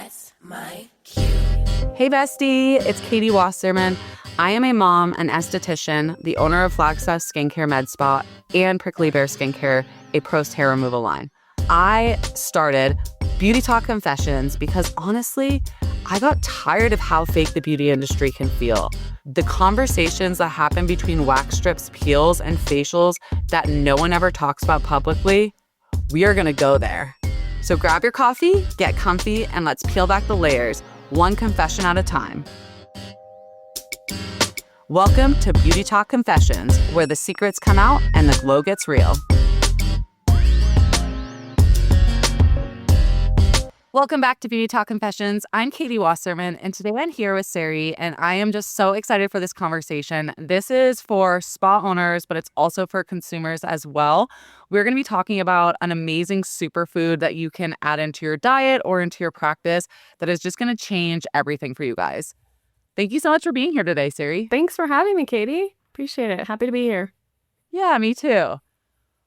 What's my cue? Hey bestie, it's Katie Wasserman. I am a mom, an esthetician, the owner of Flagstaff Skincare Med Spa, and Prickly Bear Skincare, a post-hair removal line. I started Beauty Talk Confessions because honestly, I got tired of how fake the beauty industry can feel. The conversations that happen between wax strips, peels, and facials that no one ever talks about publicly, we are gonna go there. So grab your coffee, get comfy, and let's peel back the layers, one confession at a time. Welcome to Beauty Talk Confessions, where the secrets come out and the glow gets real. Welcome back to Beauty Talk Confessions. I'm Katie Wasserman, and today I'm here with Saree, and I am just so excited for this conversation. This is for spa owners, but it's also for consumers as well. We're going to be talking about an amazing superfood that you can add into your diet or into your practice that is just going to change everything for you guys. Thank you so much for being here today, Saree. Thanks for having me, Katie. Appreciate it. Happy to be here. Yeah, me too.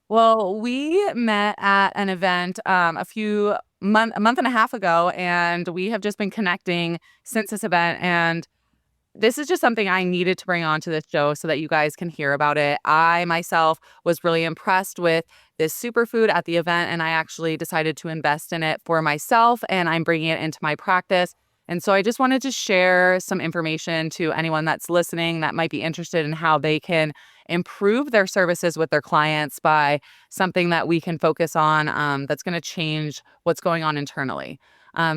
Well, we met at an event a month and a half ago, and we have just been connecting since this event. And this is just something I needed to bring onto this show so that you guys can hear about it. I myself was really impressed with this superfood at the event, and I actually decided to invest in it for myself, and I'm bringing it into my practice. And so I just wanted to share some information to anyone that's listening that might be interested in how they can improve their services with their clients by something that we can focus on that's going to change what's going on internally.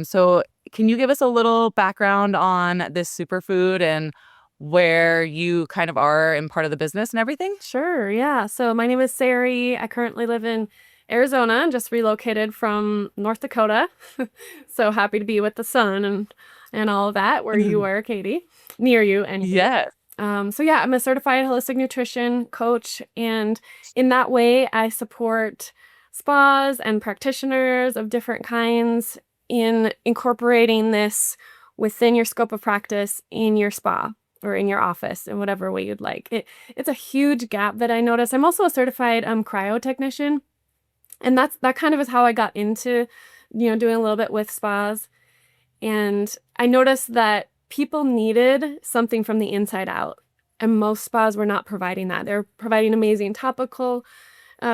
So can you give us a little background on this superfood and where you kind of are in part of the business and everything? Sure, yeah. So my name is Saree. I currently live in Arizona and just relocated from North Dakota. So happy to be with the sun and all of that, where you were, Katie, near you. And Yes. So yeah, I'm a certified holistic nutrition coach, and in that way, I support spas and practitioners of different kinds in incorporating this within your scope of practice in your spa or in your office in whatever way you'd like. It's a huge gap that I notice. I'm also a certified cryo technician, and that kind of is how I got into, doing a little bit with spas. And I noticed that people needed something from the inside out, and most spas were not providing that. They're providing amazing topical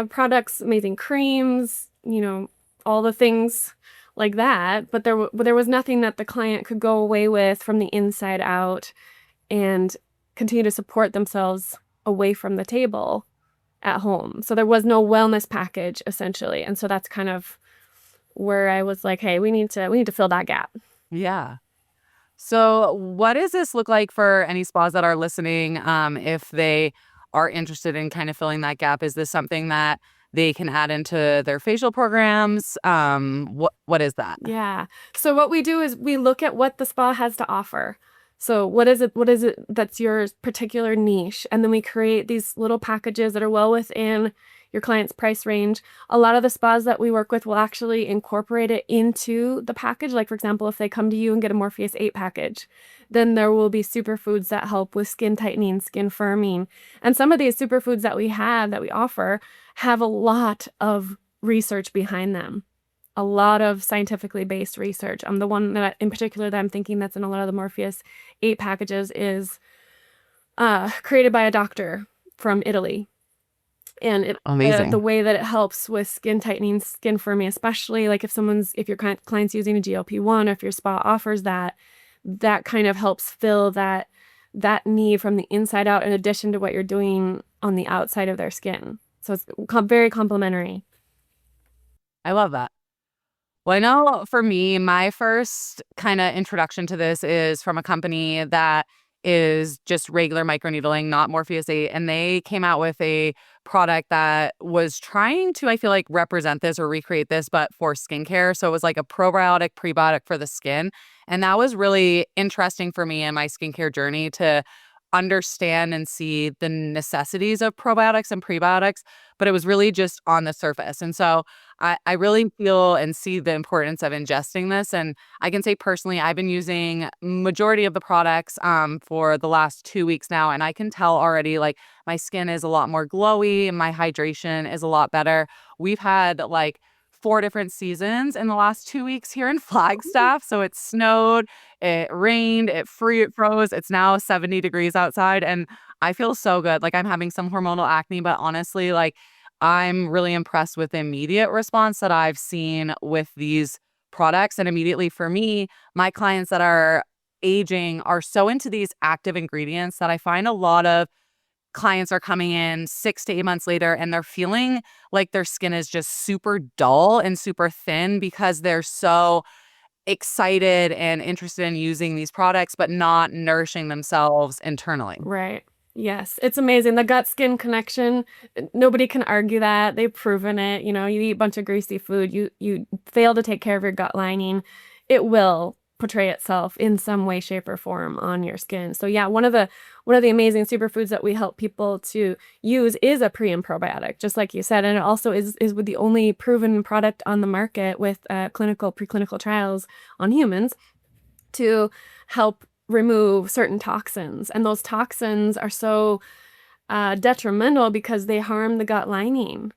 products, amazing creams, all the things like that. But there was nothing that the client could go away with from the inside out and continue to support themselves away from the table at home. So there was no wellness package, essentially. And so that's kind of where I was like, hey, we need to fill that gap. Yeah. So what does this look like for any spas that are listening if they are interested in kind of filling that gap? Is this something that they can add into their facial programs? What is that? Yeah. So what we do is we look at what the spa has to offer. So what is it that's your particular niche? And then we create these little packages that are well within your client's price range. A lot of the spas that we work with will actually incorporate it into the package. Like, for example, if they come to you and get a Morpheus 8 package, then there will be superfoods that help with skin tightening, skin firming. And some of these superfoods that we offer, have a lot of research behind them. A lot of scientifically based research. The one that in particular that I'm thinking that's in a lot of the Morpheus 8 packages is created by a doctor from Italy. And Amazing. The way that it helps with skin tightening, skin firming, especially like if your client's using a GLP-1 or if your spa offers that kind of helps fill that need from the inside out in addition to what you're doing on the outside of their skin. So it's very complementary. I love that. Well, I know for me, my first kind of introduction to this is from a company that is just regular microneedling, not Morpheus 8. And they came out with a product that was trying to, I feel like, represent this or recreate this, but for skincare. So it was like a probiotic, prebiotic for the skin. And that was really interesting for me in my skincare journey to understand and see the necessities of probiotics and prebiotics, but it was really just on the surface. And so I really feel and see the importance of ingesting this. And I can say personally, I've been using majority of the products for the last 2 weeks now. And I can tell already like my skin is a lot more glowy. My hydration is a lot better. We've had like 4 different seasons in the last 2 weeks here in Flagstaff. So it snowed, it rained, it froze. It's now 70 degrees outside and I feel so good. Like I'm having some hormonal acne, but honestly, like I'm really impressed with the immediate response that I've seen with these products. And immediately for me, my clients that are aging are so into these active ingredients that I find a lot of clients are coming in 6 to 8 months later and they're feeling like their skin is just super dull and super thin because they're so excited and interested in using these products, but not nourishing themselves internally. Right. Yes, it's amazing. The gut-skin connection, nobody can argue that. They've proven it. You know, you eat a bunch of greasy food, you fail to take care of your gut lining, it will portray itself in some way, shape, or form on your skin. So yeah, one of the amazing superfoods that we help people to use is a pre and probiotic, just like you said, and it also is with the only proven product on the market with preclinical trials on humans to help remove certain toxins. And those toxins are so detrimental because they harm the gut lining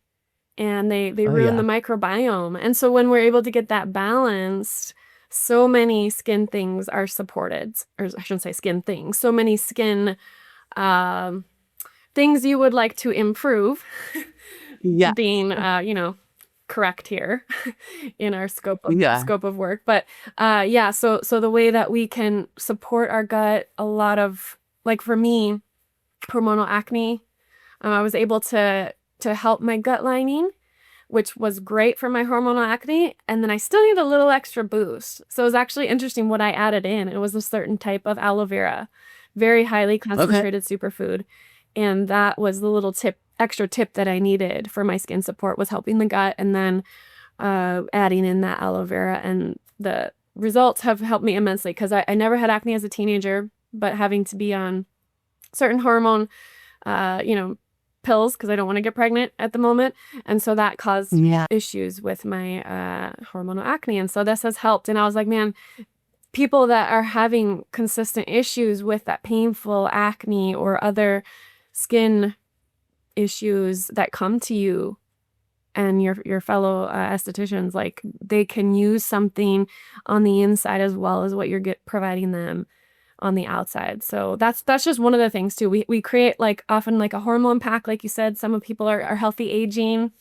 and they ruin the microbiome. And so when we're able to get that balanced, so many skin things are supported, or I shouldn't say skin things, so many skin things you would like to improve being, correct here in our scope of work. But so the way that we can support our gut, a lot of, like for me, hormonal acne, I was able to help my gut lining, which was great for my hormonal acne. And then I still need a little extra boost. So it was actually interesting what I added in. It was a certain type of aloe vera, very highly concentrated superfood. And that was the little extra tip that I needed for my skin support, was helping the gut and then adding in that aloe vera. And the results have helped me immensely because I never had acne as a teenager, but having to be on certain hormone, pills because I don't want to get pregnant at the moment. And so that caused issues with my hormonal acne. And so this has helped. And I was like, man, people that are having consistent issues with that painful acne or other skin issues that come to you and your fellow estheticians, like they can use something on the inside as well as what you're providing them on the outside. So that's just one of the things too. We create often a hormone pack, like you said. Some of people are healthy aging.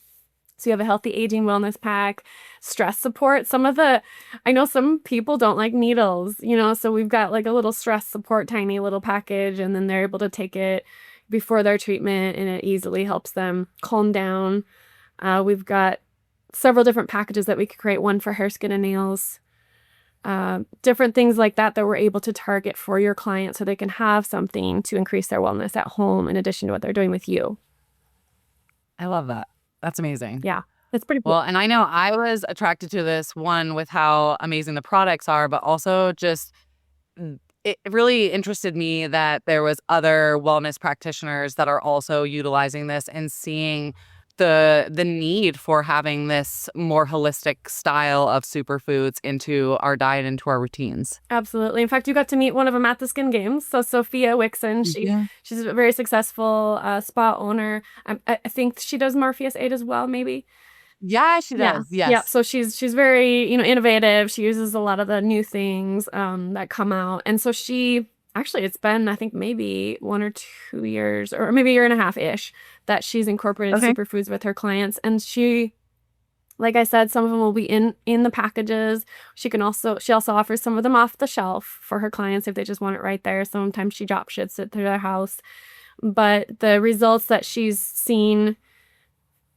So you have a healthy aging wellness pack, stress support. I know some people don't like needles, so we've got a little stress support, tiny little package, and then they're able to take it before their treatment and it easily helps them calm down. We've got several different packages that we could create, one for hair, skin, and nails. Different things like that we're able to target for your client so they can have something to increase their wellness at home in addition to what they're doing with you. I love that. That's amazing. Yeah, it's pretty cool. Well, and I know I was attracted to this one with how amazing the products are, but also just it really interested me that there was other wellness practitioners that are also utilizing this and seeing the need for having this more holistic style of superfoods into our diet, into our routines. Absolutely. In fact, you got to meet one of them at the Skin Games. So Sophia Wixon, she's a very successful spa owner. I think she does Morpheus 8 as well, maybe. Yeah, she does. Yeah. Yes. Yeah. So she's very, innovative. She uses a lot of the new things that come out. And so it's been, I think, maybe 1 or 2 years or maybe a year and a half-ish that she's incorporated superfoods with her clients. And she, like I said, some of them will be in the packages. She also offers some of them off the shelf for her clients if they just want it right there. Sometimes she drop shits it through their house. But the results that she's seen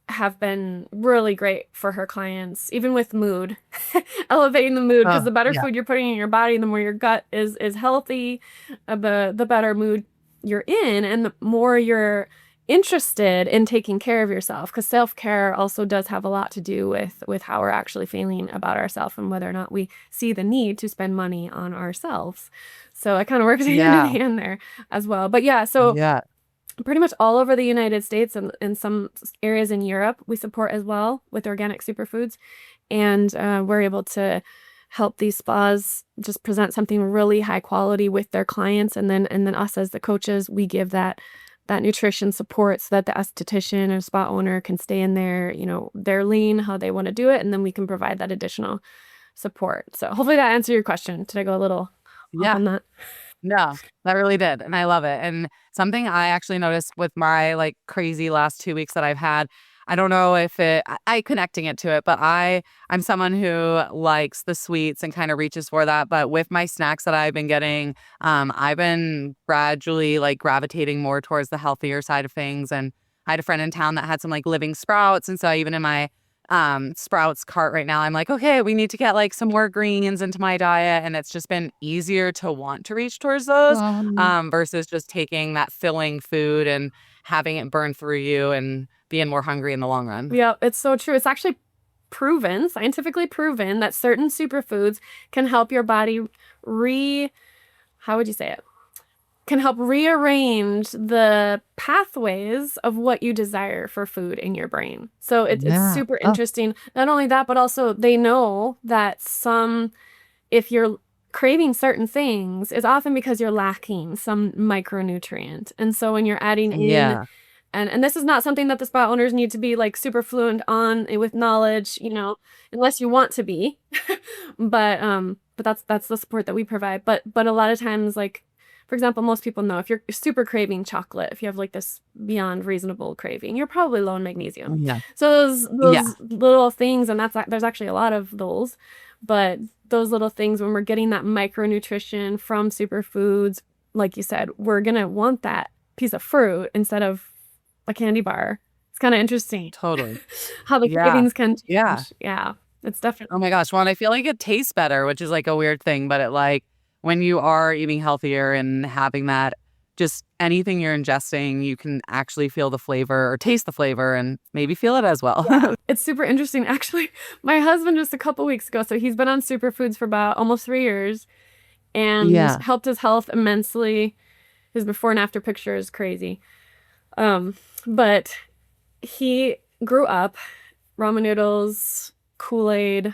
have been really great for her clients, even with mood, elevating the mood, because the better food you're putting in your body, the more your gut is healthy, the better mood you're in, and the more you're interested in taking care of yourself, because self-care also does have a lot to do with how we're actually feeling about ourselves and whether or not we see the need to spend money on ourselves. So it kind of works hand in hand there as well. But pretty much all over the United States and in some areas in Europe, we support as well with organic superfoods. And we're able to help these spas just present something really high quality with their clients. And then us as the coaches, we give that that nutrition support so that the esthetician or spa owner can stay in there, you know, their lean, how they want to do it, and then we can provide that additional support. So hopefully that answered your question. Did I go a little off Yeah. on that? No, that really did, and I love it, and something I actually noticed with my, like, crazy last 2 weeks that I've had, I don't know if I connecting it to it, but I'm someone who likes the sweets and kinda reaches for that, but with my snacks that I've been getting, I've been gradually, like, gravitating more towards the healthier side of things, and I had a friend in town that had some, like, living sprouts, and so even in my sprouts cart right now, I'm like, okay, we need to get like some more greens into my diet. And it's just been easier to want to reach towards those versus just taking that filling food and having it burn through you and being more hungry in the long run. Yeah, it's so true. It's actually proven, scientifically proven, that certain superfoods can help your body how would you say it? Can help rearrange the pathways of what you desire for food in your brain. So it's Yeah. super Oh, interesting. Not only that, but also they know that if you're craving certain things, it's often because you're lacking some micronutrient. And so when you're adding in, yeah, and this is not something that the spa owners need to be like super fluent on with knowledge, you know, unless you want to be. But that's the support that we provide. But a lot of times, like, for example, most people know if you're super craving chocolate, if you have like this beyond reasonable craving, you're probably low in magnesium. yeah, So yeah, those little things, and there's actually a lot of those, but those little things, when we're getting that micronutrition from superfoods, like you said, we're gonna want that piece of fruit instead of a candy bar. It's kind of interesting totally. how the Yeah, cravings can yeah. change. Yeah, it's definitely. Oh my gosh. Well, and I feel like it tastes better, which is like a weird thing, but it like when you are eating healthier and having that, just anything you're ingesting, you can actually feel the flavor or taste the flavor and maybe feel it as well. Yeah, it's super interesting. Actually, my husband just a couple weeks ago, so he's been on superfoods for about almost 3 years and Yeah. helped his health immensely. His before and after picture is crazy. Um, but he grew up ramen noodles, Kool-Aid,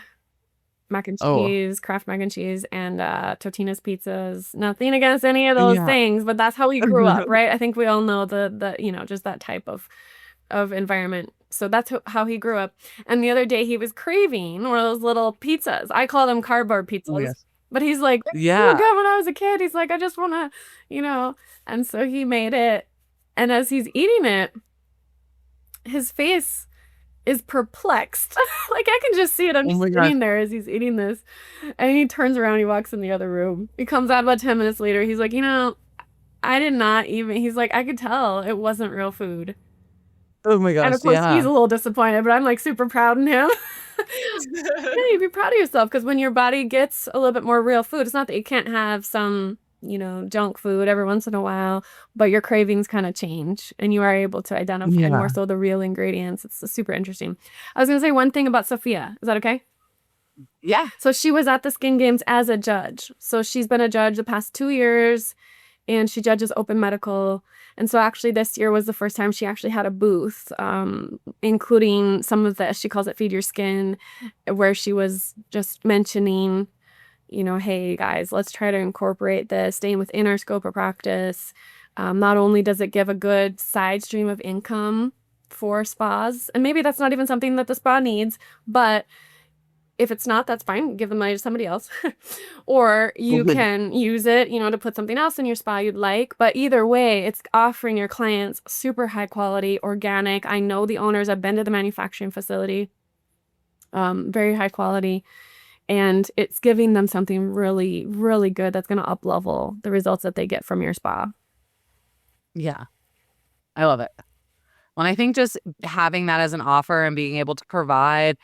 mac and Oh, cheese, Kraft mac and cheese, and Totino's pizzas. Nothing against any of those yeah. things, but that's how he grew up, right? I think we all know the just that type of environment. So that's how he grew up. And the other day he was craving one of those little pizzas. I call them cardboard Oh, pizzas. yes. But he's like, "They were so Yeah. good when I was a kid." He's like, "I just want to, you know." And so he made it. And as he's eating it, his face is perplexed. Like I can just see it. I'm Oh just my gosh. sitting there as he's eating this. And he turns around, he walks in the other room. He comes out about 10 minutes later. He's like, I did not even, he's like, I could tell it wasn't real food. Oh my And gosh. of course, he's Yeah. a little disappointed, but I'm like super proud in him. Yeah, you be proud of yourself because when your body gets a little bit more real food, it's not that you can't have some, junk food every once in a while, but your cravings kind of change and you are able to identify more Yeah. so the real ingredients. It's super interesting. I was going to say one thing about Sophia. Is that okay? Yeah. So she was at the Skin Games as a judge. So she's been a judge the past 2 years and she judges open medical. And so actually this year was the first time she actually had a booth, including some of the, she calls it Feed Your Skin, where she was just mentioning, hey guys, let's try to incorporate this, staying within our scope of practice. Not only does it give a good side stream of income for spas, and maybe that's not even something that the spa needs, but if it's not, that's fine. Give the money to somebody else. Or you can use it, to put something else in your spa you'd like. But either way, it's offering your clients super high quality, organic. I know the owners, I've been to the manufacturing facility, very high quality. And it's giving them something really, really good that's going to up level the results that they get from your spa. Yeah. I love it. Well, I think just having that as an offer and being able to provide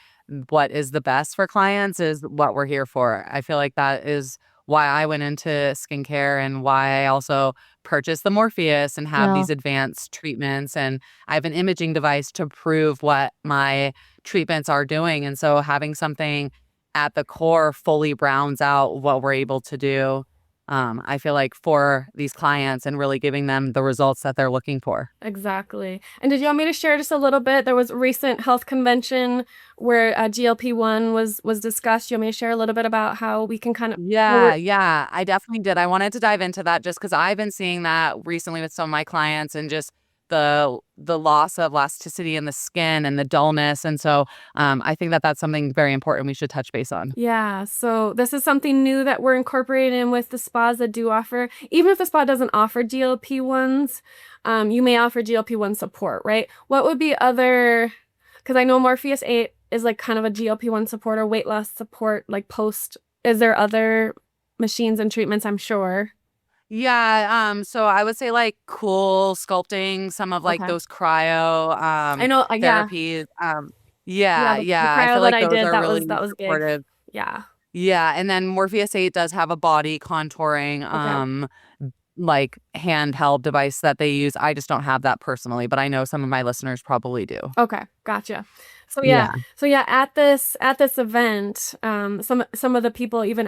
what is the best for clients is what we're here for. I feel like that is why I went into skincare and why I also purchased the Morpheus and have Yeah. these advanced treatments. And I have an imaging device to prove what my treatments are doing. And so having something at the core fully browns out what we're able to do. I feel like for these clients and really giving them the results that they're looking for. Exactly. And did you want me to share just a little bit? There was a recent health convention where GLP-1 was discussed. You want me to share a little bit about how we can kind of Yeah, yeah, I definitely did. I wanted to dive into that just because I've been seeing that recently with some of my clients and just the loss of elasticity in the skin and the dullness. And so I think that that's something very important we should touch base on. Yeah, so this is something new that we're incorporating in with the spas that do offer, even if the spa doesn't offer GLP-1s, you may offer GLP-1 support, right? What would be other, because I know Morpheus 8 is like kind of a GLP-1 support or weight loss support, like post, is there other machines and treatments, I'm sure? Yeah, so I would say like cool sculpting, some of like Okay. those cryo I know, yeah, therapies. yeah, Yeah, the yeah. I cryo feel that like I those did, are really that was big. supportive. Yeah, Yeah, and then Morpheus 8 does have a body contouring okay. like handheld device that they use. I just don't have that personally, but I know some of my listeners probably do. Okay, gotcha. Yeah. So yeah, at this event, some of the people even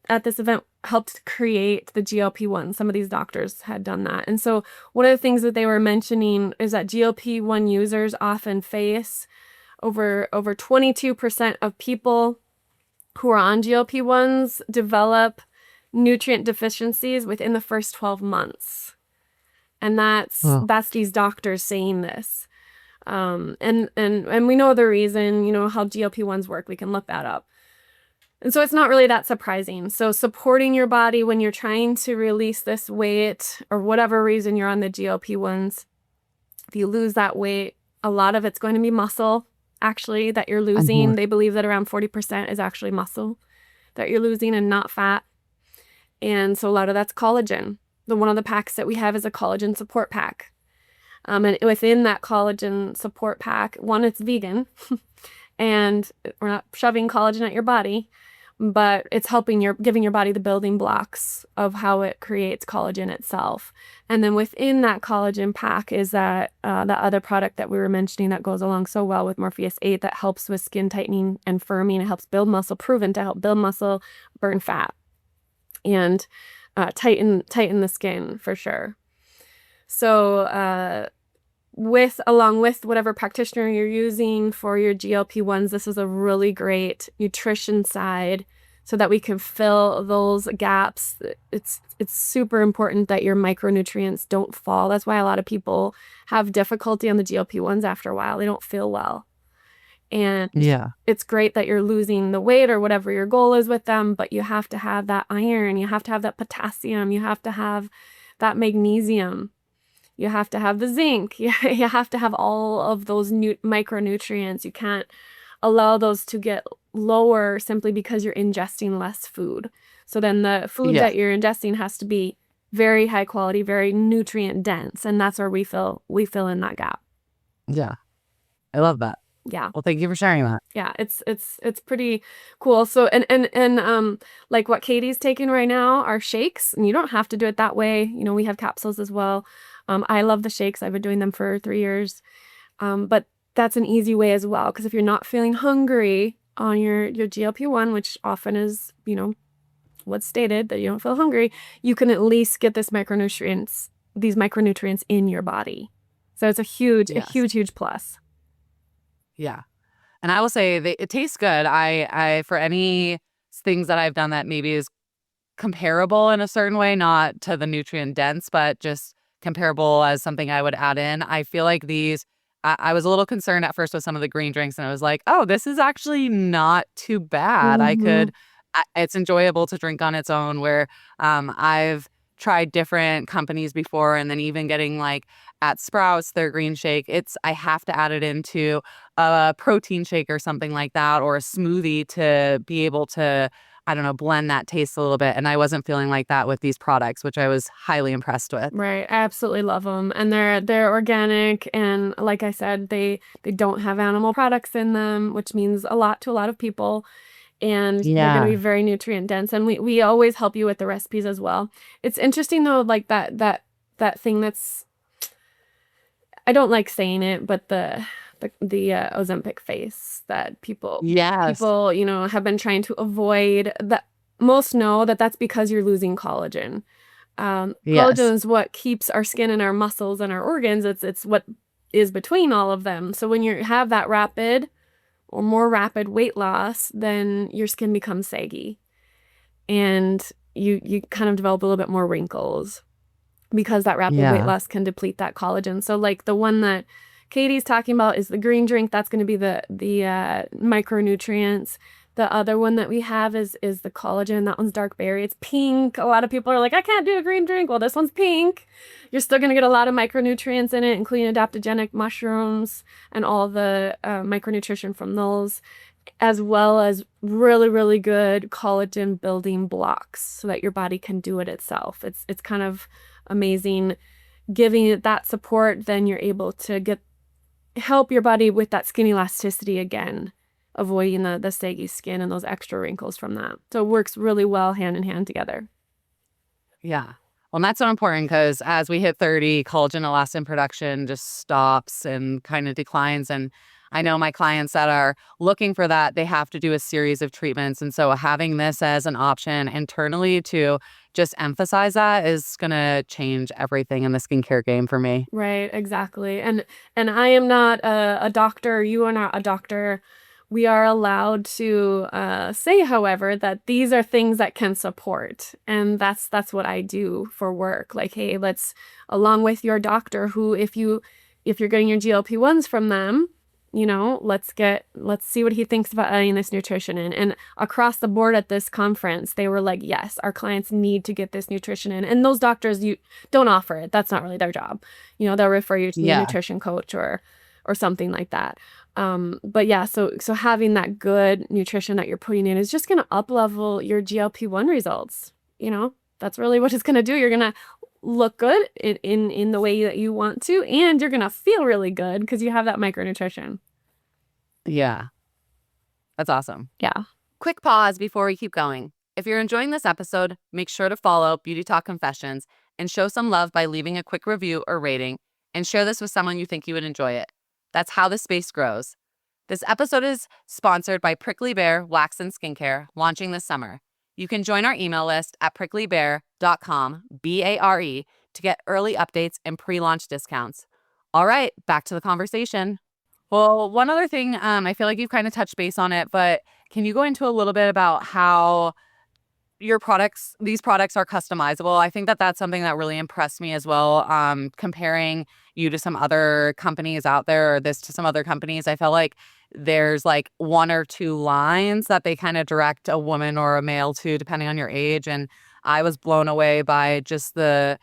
at this event helped create the GLP-1. Some of these doctors had done that. And so one of the things that they were mentioning is that GLP-1 users often face over 22% of people who are on GLP-1s develop nutrient deficiencies within the first 12 months. And Oh. that's these doctors saying this. And we know the reason, you know, how GLP-1s work. We can look that up. And so it's not really that surprising. So supporting your body when you're trying to release this weight or whatever reason you're on the GLP-1s, if you lose that weight, a lot of it's going to be muscle actually that you're losing. Mhm. They believe that around 40% is actually muscle that you're losing and not fat. And so a lot of that's collagen. One of the packs that we have is a collagen support pack. And within that collagen support pack, one, it's vegan, and we're not shoving collagen at your body, but it's giving your body the building blocks of how it creates collagen itself. And then within that collagen pack is that other product that we were mentioning that goes along so well with Morpheus 8 that helps with skin tightening and firming. It helps build muscle, proven to help build muscle, burn fat, and tighten the skin for sure. So along with whatever practitioner you're using for your GLP-1s, this is a really great nutrition side so that we can fill those gaps. It's super important that your micronutrients don't fall. That's why a lot of people have difficulty on the GLP-1s after a while. They don't feel well. And Yeah. it's great that you're losing the weight or whatever your goal is with them, but you have to have that iron, you have to have that potassium, you have to have that magnesium. You have to have the zinc. You have to have all of those micronutrients. You can't allow those to get lower simply because you're ingesting less food. So then the food Yeah. that you're ingesting has to be very high quality, very nutrient dense, and that's where we fill in that gap. Yeah. I love that. Yeah. Well, thank you for sharing that. Yeah, it's pretty cool. So and like what Katie's taking right now are shakes, and you don't have to do it that way. You know, we have capsules as well. I love the shakes. I've been doing them for 3 years. But that's an easy way as well, because if you're not feeling hungry on your GLP-1, which often is, you know, what's stated that you don't feel hungry, you can at least get these micronutrients in your body. So it's a huge plus. Yeah. And I will say it tastes good. I for any things that I've done that maybe is comparable in a certain way, not to the nutrient dense, but just comparable as something I would add in. I feel like these, I was a little concerned at first with some of the green drinks, and I was like, oh, this is actually not too bad. Mm-hmm. It's enjoyable to drink on its own, where I've tried different companies before, and then even getting like at Sprouts, their green shake, I have to add it into a protein shake or something like that, or a smoothie to be able to, I don't know, blend that taste a little bit. And I wasn't feeling like that with these products, which I was highly impressed with. Right. I absolutely love them. And they're organic, and like I said, they don't have animal products in them, which means a lot to a lot of people. And they're going to be Yeah. very nutrient dense, and we always help you with the recipes as well. It's interesting though, like that thing that's, I don't like saying it, but the Ozempic face that people, Yes. you know, have been trying to avoid. That most know that that's because you're losing collagen. Yes. Collagen is what keeps our skin and our muscles and our organs. It's what is between all of them. So when you have that rapid or more rapid weight loss, then your skin becomes saggy, and you kind of develop a little bit more wrinkles. because that rapid weight Yeah. loss can deplete that collagen. So like the one that Katie's talking about is the green drink. That's going to be the micronutrients. The other one that we have is the collagen. That one's dark berry. It's pink. A lot of people are like, I can't do a green drink. Well, this one's pink. You're still going to get a lot of micronutrients in it, including adaptogenic mushrooms and all the micronutrition from those, as well as really, really good collagen building blocks so that your body can do it itself. It's kind of amazing. Giving it that support, then you're able to help your body with that skin elasticity again, avoiding the saggy skin and those extra wrinkles from that. So it works really well hand in hand together. Yeah. Well, and that's so important because as we hit 30, collagen elastin production just stops and kind of declines. And I know my clients that are looking for that, they have to do a series of treatments. And so having this as an option internally to just emphasize that is going to change everything in the skincare game for me. Right, exactly. And I am not a doctor. You are not a doctor. We are allowed to say, however, that these are things that can support. And that's what I do for work. Like, hey, let's, along with your doctor, who if you're getting your GLP-1s from them, let's see what he thinks about adding this nutrition in. And across the board at this conference, they were like, yes, our clients need to get this nutrition in. And those doctors, you don't offer it. That's not really their job. They'll refer you to a nutrition coach or something like that. But yeah, so having that good nutrition that you're putting in is just going to up level your GLP-1 results. That's really what it's going to do. You're going to look good in the way that you want to, and you're going to feel really good because you have that micronutrition. Yeah. That's awesome. Yeah. Quick pause before we keep going. If you're enjoying this episode, make sure to follow Beauty Talk Confessions and show some love by leaving a quick review or rating, and share this with someone you think you would enjoy it. That's how the space grows. This episode is sponsored by Prickly Bear Wax and Skincare, launching this summer. You can join our email list at pricklybear.com, BARE, to get early updates and pre-launch discounts. All right, back to the conversation. Well, one other thing, I feel like you've kind of touched base on it, but can you go into a little bit about how these products are customizable? I think that that's something that really impressed me as well. Comparing you to some other companies out there, or this to some other companies, I felt like there's like one or two lines that they kind of direct a woman or a male to, depending on your age. And I was blown away by just the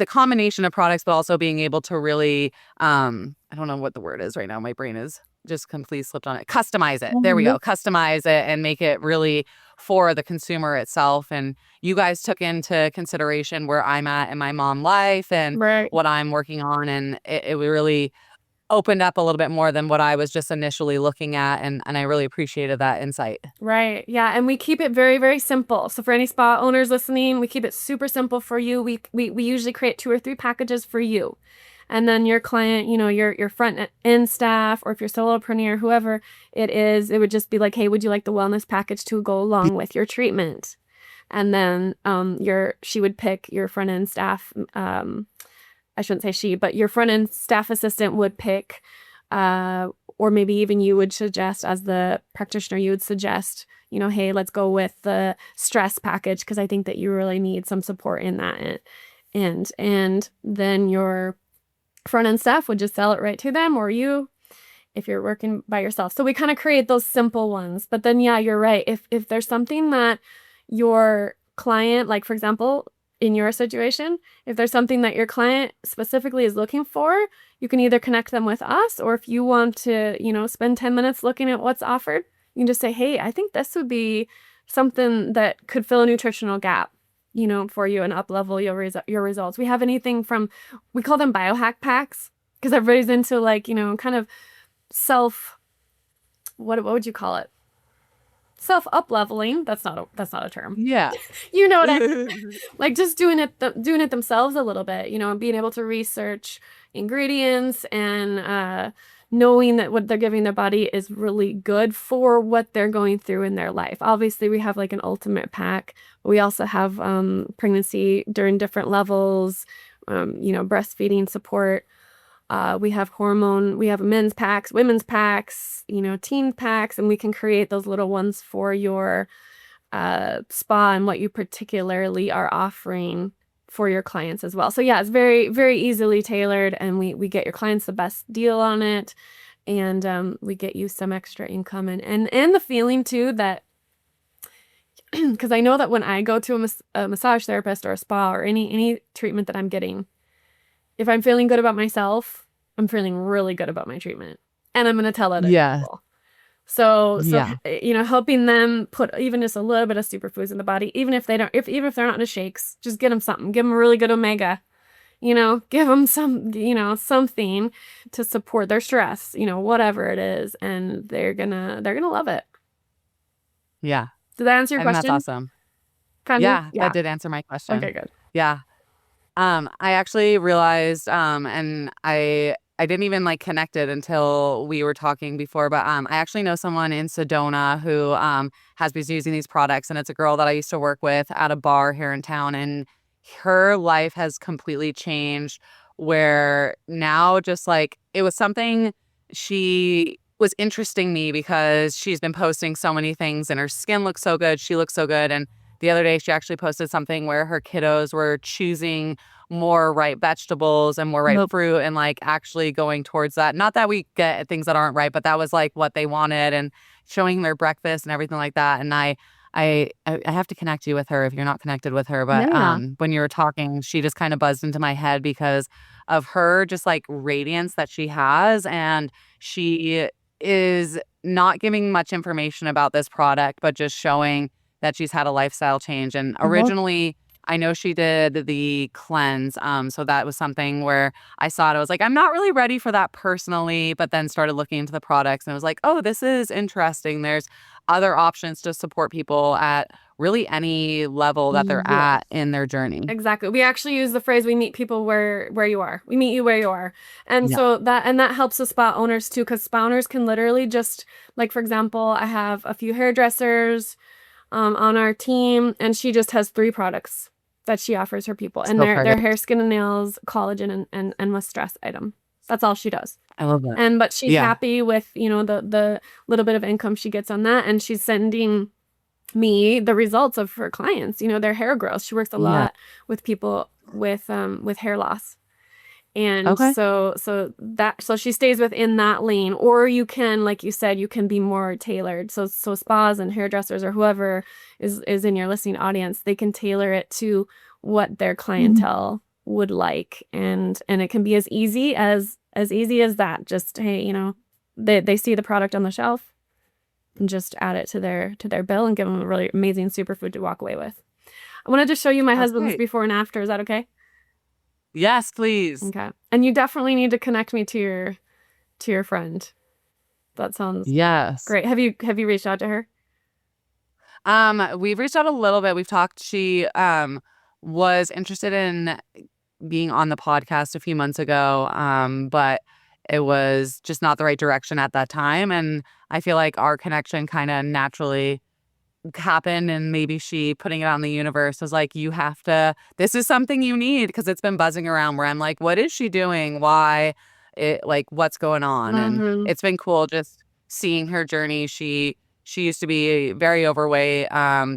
combination of products, but also being able to really, I don't know what the word is right now. My brain is just completely slipped on it. Customize it. There we go. Customize it and make it really for the consumer itself. And you guys took into consideration where I'm at in my mom life and what I'm working on. And it really opened up a little bit more than what I was just initially looking at. And I really appreciated that insight. Right. Yeah. And we keep it very, very simple. So for any spa owners listening, we keep it super simple for you. We usually create 2 or 3 packages for you. And then your client, your front end staff, or if you're solopreneur, whoever it is, it would just be like, hey, would you like the wellness package to go along with your treatment? And then she would pick your front end staff. I shouldn't say she, but your front end staff assistant would pick, or maybe even you would suggest, as the practitioner, you would suggest, hey, let's go with the stress package because I think that you really need some support in that. And then your front end staff would just sell it right to them, or you, if you're working by yourself. So we kind of create those simple ones. But then, yeah, you're right. If there's something that your client, like for example, in your situation, if there's something that your client specifically is looking for, you can either connect them with us, or if you want to, spend 10 minutes looking at what's offered, you can just say, hey, I think this would be something that could fill a nutritional gap, for you and up level your results. We have anything from, we call them biohack packs because everybody's into like, kind of what would you call it? Self up leveling. That's not a term. Yeah. You know what I mean? Like just doing it themselves a little bit, being able to research ingredients and knowing that what they're giving their body is really good for what they're going through in their life. Obviously, we have like an ultimate pack. We also have pregnancy during different levels, breastfeeding support. We have we have men's packs, women's packs, teen packs, and we can create those little ones for your spa and what you particularly are offering for your clients as well. So yeah, it's very, very easily tailored, and we get your clients the best deal on it, and we get you some extra income, and the feeling too that, because I know that when I go to a massage therapist or a spa or any treatment that I'm getting, if I'm feeling good about myself, I'm feeling really good about my treatment, and I'm going to tell other Yeah. people. So Yeah. helping them put even just a little bit of superfoods in the body, even if they're not into shakes, just get them something. Give them a really good omega. Give them some, something to support their stress. Whatever it is, and they're gonna love it. Yeah. Did that answer your And that's question? awesome. Kind of. Yeah, that did answer my question. Okay, good. Yeah. I actually realized, and I didn't even like connect it until we were talking before, but I actually know someone in Sedona who has been using these products, and it's a girl that I used to work with at a bar here in town, and her life has completely changed, where now just like it was something she was interesting me because she's been posting so many things and her skin looks so good, she looks so good, and the other day she actually posted something where her kiddos were choosing more right vegetables and more right fruit and like actually going towards that. Not that we get things that aren't right, but that was like what they wanted, and showing their breakfast and everything like that. And I have to connect you with her if you're not connected with her. But Yeah. when you were talking, she just kind of buzzed into my head because of her just like radiance that she has. And she is not giving much information about this product, but just showing that she's had a lifestyle change. And originally, I know she did the cleanse. So that was something where I saw it. I was like, I'm not really ready for that personally, but then started looking into the products and I was like, oh, this is interesting. There's other options to support people at really any level that they're at in their journey. Exactly. We actually use the phrase, we meet people where you are. We meet you where you are. And Yeah. so that helps the spa owners too, because spa owners can literally just, like, for example, I have a few hairdressers on our team, and she just has 3 products that she offers her people. And they're hair, skin, and nails, collagen, and with stress item. That's all she does. I love that. But she's happy with, the little bit of income she gets on that. And she's sending me the results of her clients, their hair growth. She works a lot with people with hair loss. And so she stays within that lane. Or you can, like you said, you can be more tailored. So spas and hairdressers or whoever is in your listening audience, they can tailor it to what their clientele would like. And it can be as easy as that. Just, hey, they see the product on the shelf and just add it to their bill and give them a really amazing superfood to walk away with. I wanted to show you my husband's before and after. Is that okay? Yes, please. Okay. And you definitely need to connect me to your friend. That sounds great. Have you reached out to her? We've reached out a little bit. We've talked. She was interested in being on the podcast a few months ago, but it was just not the right direction at that time. And I feel like our connection kind of naturally happened, and maybe she putting it on the universe was like, you have to, this is something you need, because it's been buzzing around where I'm like, what is she doing? Why? What's going on? And it's been cool just seeing her journey. She used to be very overweight,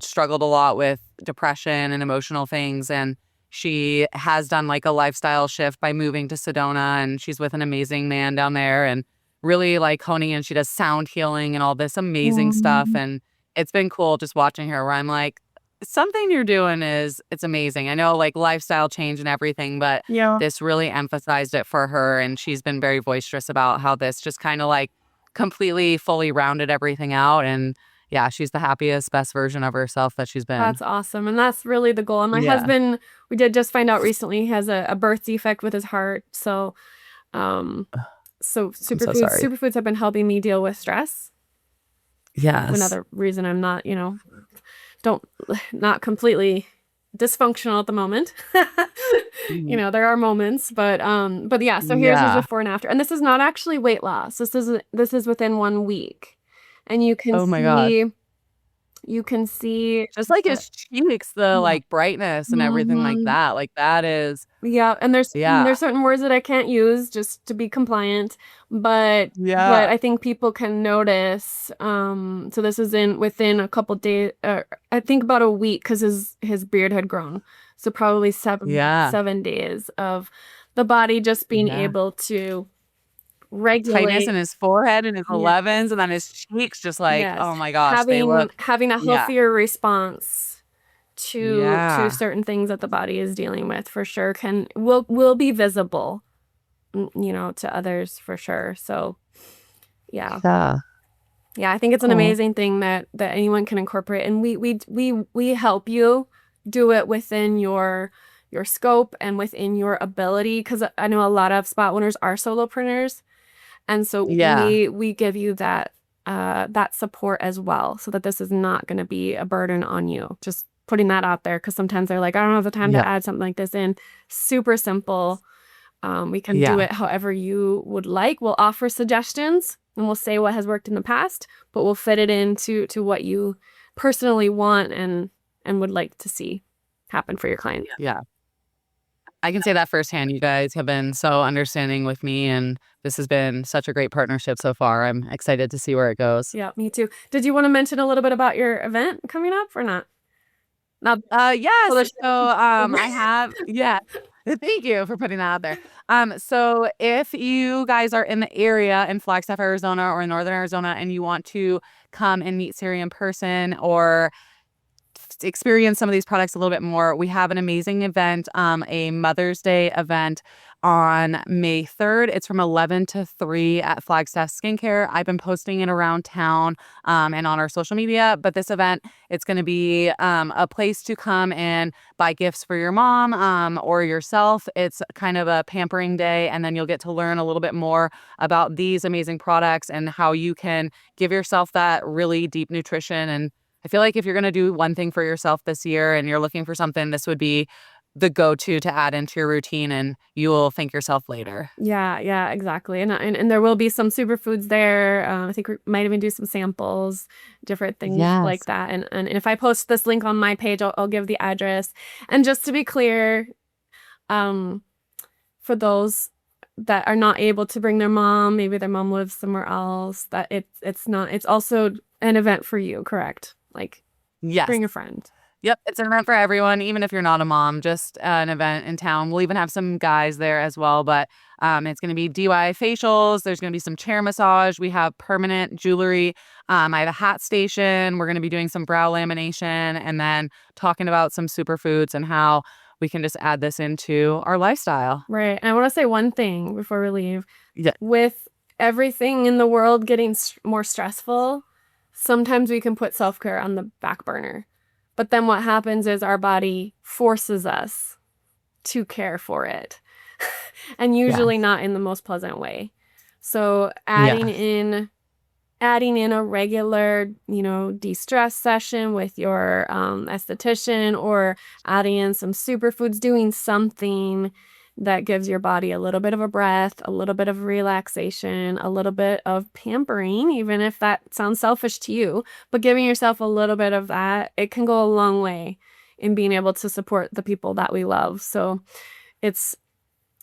struggled a lot with depression and emotional things, and she has done like a lifestyle shift by moving to Sedona, and she's with an amazing man down there and really like honing in. She does sound healing and all this amazing stuff, and it's been cool just watching her where I'm like, something you're doing it's amazing. I know like lifestyle change and everything, but this really emphasized it for her. And she's been very boisterous about how this just kind of like completely fully rounded everything out. And yeah, she's the happiest, best version of herself that she's been. That's awesome. And that's really the goal. And my husband, we did just find out recently, he has a birth defect with his heart. So, superfoods have been helping me deal with stress. Yes. Another reason I'm not, not completely dysfunctional at the moment. There are moments, but yeah, so here's his before and after. And this is not actually weight loss. This is within 1 week. And you can see You can see Just like his cheeks, the yeah. like brightness and everything like Mhm. that. Like that is, Yeah, and yeah, there's certain words that I can't use just to be compliant, but yeah, I think people can notice. So this is in within a couple days, I think about a week, because his beard had grown. So probably yeah, 7 days of the body just being yeah. able to Tightness regulate. in his forehead and his Yes, 11s, and then his cheeks just like, yes, oh my gosh, they look, having a yeah, healthier response to yeah, certain things that the body is dealing with for sure will be visible, to others for sure. So yeah. yeah. Yeah, I think it's an Oh, amazing thing that anyone can incorporate, and we help you do it within your scope and within your ability, because I know a lot of spot owners are solopreneurs, and so yeah, we give you that support as well, so that this is not going to be a burden on you. Just putting that out there, because sometimes they're like, I don't have the time yeah, to add something like this in. Super simple. We can do yeah, it however you would like. We'll offer suggestions and we'll say what has worked in the past, but we'll fit it into what you personally want and would like to see happen for your client. yeah. I can say that firsthand. You guys have been so understanding with me, and this has been such a great partnership so far. I'm excited to see where it goes. Yeah, me too. Did you want to mention a little bit about your event coming up or not? Not Yes. well, So, I have, yeah. Thank you for putting that out there. So if you guys are in the area in Flagstaff, Arizona, or in Northern Arizona, and you want to come and meet Saree in person or experience some of these products a little bit more, we have an amazing event, a Mother's Day event on May 3rd. It's from 11 to 3 at Flagstaff Skincare. I've been posting it around town and on our social media. But this event, it's going to be a place to come and buy gifts for your mom or yourself. It's kind of a pampering day, and then you'll get to learn a little bit more about these amazing products and how you can give yourself that really deep nutrition. And I feel like if you're going to do one thing for yourself this year and you're looking for something, this would be the go-to to add into your routine, and you will thank yourself later. yeah, yeah, exactly. And there will be some superfoods there. I think we might even do some samples, different things like Yes. that. And if I post this link on my page, I'll give the address. And just to be clear, um, for those that are not able to bring their mom, maybe their mom lives somewhere else, that it's not, it's also an event for you, correct? Like, Yes. bring a friend. Yep. It's an event for everyone, even if you're not a mom, just an event in town. We'll even have some guys there as well, but it's going to be DIY facials. There's going to be some chair massage. We have permanent jewelry. I have a hat station. We're going to be doing some brow lamination, and then talking about some superfoods and how we can just add this into our lifestyle. Right. And I want to say one thing before we leave. Yeah. With everything in the world getting more stressful, sometimes we can put self-care on the back burner. But then what happens is our body forces us to care for it, and usually Yes. not in the most pleasant way. So Yes. adding in a regular, de-stress session with your esthetician, or adding in some superfoods, doing something that gives your body a little bit of a breath, a little bit of relaxation, a little bit of pampering, even if that sounds selfish to you, but giving yourself a little bit of that, it can go a long way in being able to support the people that we love. So it's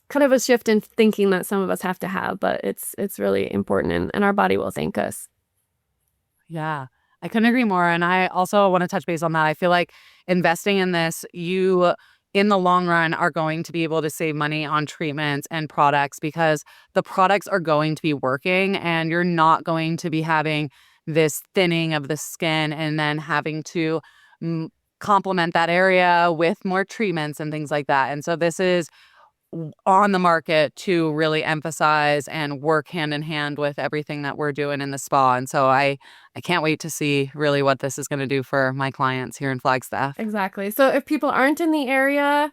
kind of a shift in thinking that some of us have to have, but it's really important, and our body will thank us. Yeah, I couldn't agree more. And I also want to touch base on that. I feel like investing in this, you in the long run are going to be able to save money on treatments and products, because the products are going to be working, and you're not going to be having this thinning of the skin and then having to mm, complement that area with more treatments and things like that. And so this is on the market to really emphasize and work hand in hand with everything that we're doing in the spa. And so I can't wait to see really what this is going to do for my clients here in Flagstaff. Exactly. So if people aren't in the area,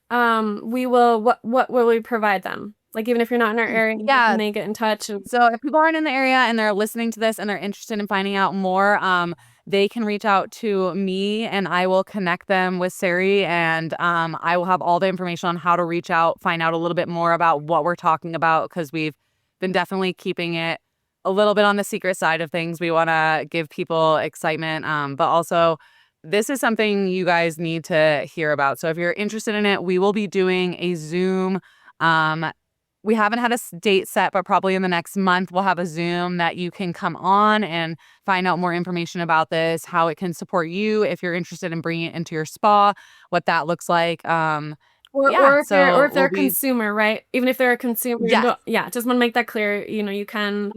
we will, what will we provide them? Like, even if you're not in our area, can Yeah. they get in touch? So if people aren't in the area and they're listening to this and they're interested in finding out more, they can reach out to me and I will connect them with Saree, and I will have all the information on how to reach out, find out a little bit more about what we're talking about, because we've been definitely keeping it a little bit on the secret side of things. We want to give people excitement, but also this is something you guys need to hear about. So if you're interested in it, we will be doing a Zoom. We haven't had a date set, but probably in the next month, we'll have a Zoom that you can come on and find out more information about this, how it can support you if you're interested in bringing it into your spa, what that looks like. Or if they're a consumer, right? Even if they're a consumer, yes. Just want to make that clear. You can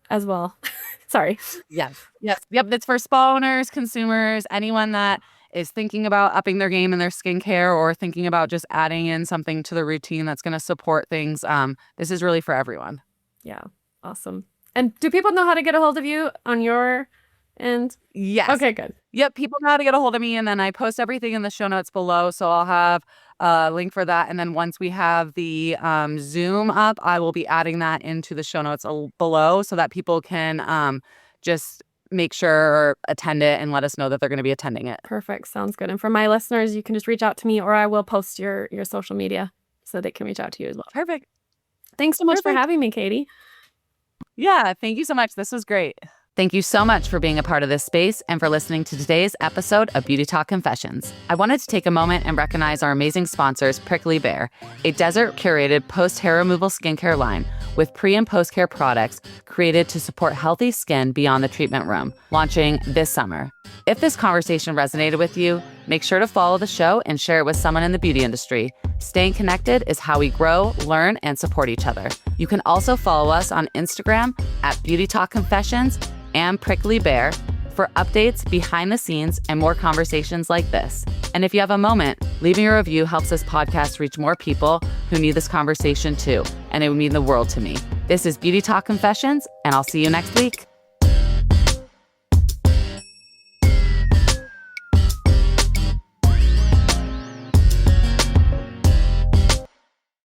as well. Sorry. Yes. Yep. That's for spa owners, consumers, anyone that is thinking about upping their game in their skincare or thinking about just adding in something to the routine that's going to support things. This is really for everyone. Yeah. Awesome. And do people know how to get a hold of you on your end? Yes. Okay, good. Yep. People know how to get a hold of me, and then I post everything in the show notes below. So I'll have a link for that. And then once we have the Zoom up, I will be adding that into the show notes below so that people can just make sure or attend it and let us know that they're going to be attending it. Perfect. Sounds good. And for my listeners, you can just reach out to me, or I will post your social media so they can reach out to you as well. Perfect. Thanks so much for having me, Kati. Yeah, thank you so much. This was great. Thank you so much for being a part of this space and for listening to today's episode of Beauty Talk Confessions. I wanted to take a moment and recognize our amazing sponsors, Prickly Bear, a desert-curated post-hair removal skincare line with pre- and post-care products created to support healthy skin beyond the treatment room, launching this summer. If this conversation resonated with you, make sure to follow the show and share it with someone in the beauty industry. Staying connected is how we grow, learn, and support each other. You can also follow us on Instagram at Beauty Talk Confessions and Prickly Bear for updates, behind the scenes, and more conversations like this. And if you have a moment, leaving a review helps this podcast reach more people who need this conversation too, and it would mean the world to me. This is Beauty Talk Confessions, and I'll see you next week.